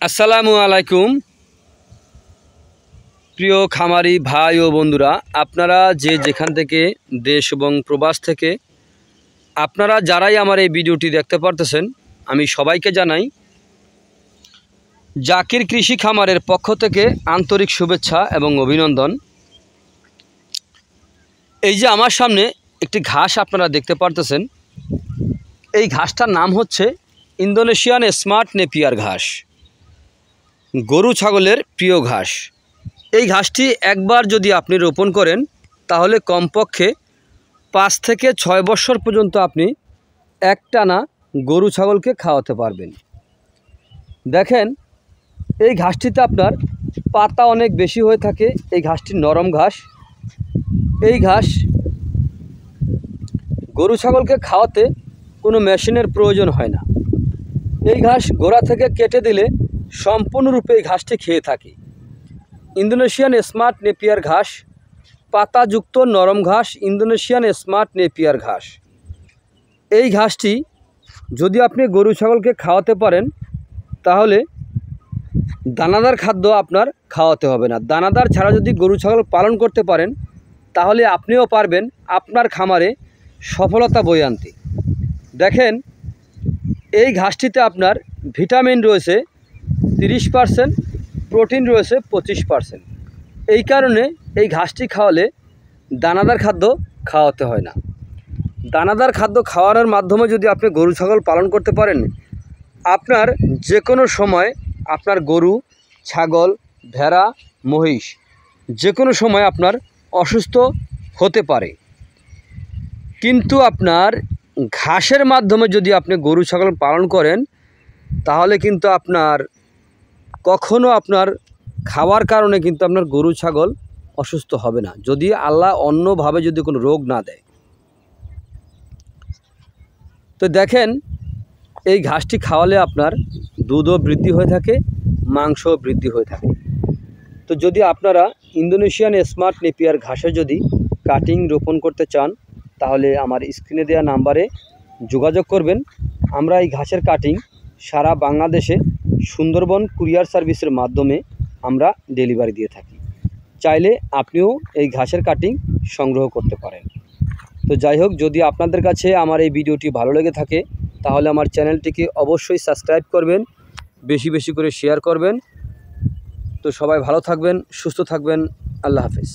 আসসালামু আলাইকুম প্রিয় খামারি ভাই ও বন্ধুরা, আপনারা যে যেখান থেকে দেশ এবং প্রবাস থেকে আপনারা যারাই আমার এই ভিডিওটি দেখতে পারতেছেন, আমি সবাইকে জানাই জাকির কৃষি খামারের পক্ষ থেকে আন্তরিক শুভেচ্ছা এবং অভিনন্দন। এই যে আমার সামনে একটি ঘাস আপনারা দেখতে পারতেছেন, এই ঘাসটার নাম হচ্ছে ইন্দোনেশিয়ান স্মার্ট নেপিয়ার ঘাস, গরু ছাগলের প্রিয় ঘাস। এই ঘাসটি একবার যদি আপনি রোপণ করেন তাহলে কমপক্ষে 5 থেকে 6 বছর পর্যন্ত আপনি একটানা গরু ছাগলকে খাওয়াতে পারবেন। দেখেন, এই ঘাসটিতে আপনার পাতা অনেক বেশি হয়ে থাকে। এই ঘাসটি নরম ঘাস। এই ঘাস গরু ছাগলকে খাওয়াতে কোনো মেশিনের প্রয়োজন হয় না। এই ঘাস গোড়া থেকে কেটে দিলে সম্পূর্ণরূপে এই ঘাসটি খেয়ে থাকে। ইন্দোনেশিয়ান স্মার্ট নেপিয়ার ঘাস, পাতাযুক্ত নরম ঘাস, ইন্দোনেশিয়ান স্মার্ট নেপিয়ার ঘাস। এই ঘাসটি যদি আপনি গরু ছাগলকে খাওয়াতে পারেন তাহলে দানাদার খাদ্য আপনার খাওয়াতে হবে না। দানাদার ছাড়া যদি গরু ছাগল পালন করতে পারেন তাহলে আপনিও পারবেন আপনার খামারে সফলতা বয়ে আনতে। দেখেন, এই ঘাসটিতে আপনার ভিটামিন রয়েছে 30%, প্রোটিন রয়েছে 25%। এই কারণে এই ঘাসটি খাওয়ালে দানাদার খাদ্য খাওয়াতে হয় না। দানাদার খাদ্য খাওয়ানোর মাধ্যমে যদি আপনি গরু ছাগল পালন করতে পারেন, আপনার যে কোনো সময় আপনার গরু, ছাগল, ভেড়া, মহিষ যে কোনো সময় আপনার অসুস্থ হতে পারে। কিন্তু আপনার ঘাসের মাধ্যমে যদি আপনি গরু ছাগল পালন করেন তাহলে কিন্তু আপনার কখনো আপনার খাওয়ার কারণে কিন্তু আপনার গরু ছাগল অসুস্থ হবে না, যদি আল্লাহ অন্যভাবে যদি কোনো রোগ না দেয়। তো দেখেন, এই ঘাসটি খাওয়ালে আপনার দুধও বৃদ্ধি হয়ে থাকে, মাংসও বৃদ্ধি হয়ে থাকে। তো যদি আপনারা ইন্দোনেশিয়ান স্মার্ট নেপিয়ার ঘাসে যদি কাটিং রোপণ করতে চান তাহলে আমার স্ক্রিনে দেওয়া নাম্বারে যোগাযোগ করবেন। আমরা এই ঘাসের কাটিং সারা বাংলাদেশে সুন্দরবন কুরিয়ার সার্ভিসের মাধ্যমে আমরা ডেলিভারি দিয়ে থাকি। চাইলে আপনিও এই ঘাসের কাটিং সংগ্রহ করতে পারেন। তো যাই হোক, যদি আপনাদের কাছে আমার এই ভিডিওটি ভালো লেগে থাকে তাহলে আমার চ্যানেলটিকে অবশ্যই সাবস্ক্রাইব করবেন, বেশি বেশি করে শেয়ার করবেন। তো সবাই ভালো থাকবেন, সুস্থ থাকবেন। আল্লাহ হাফেজ।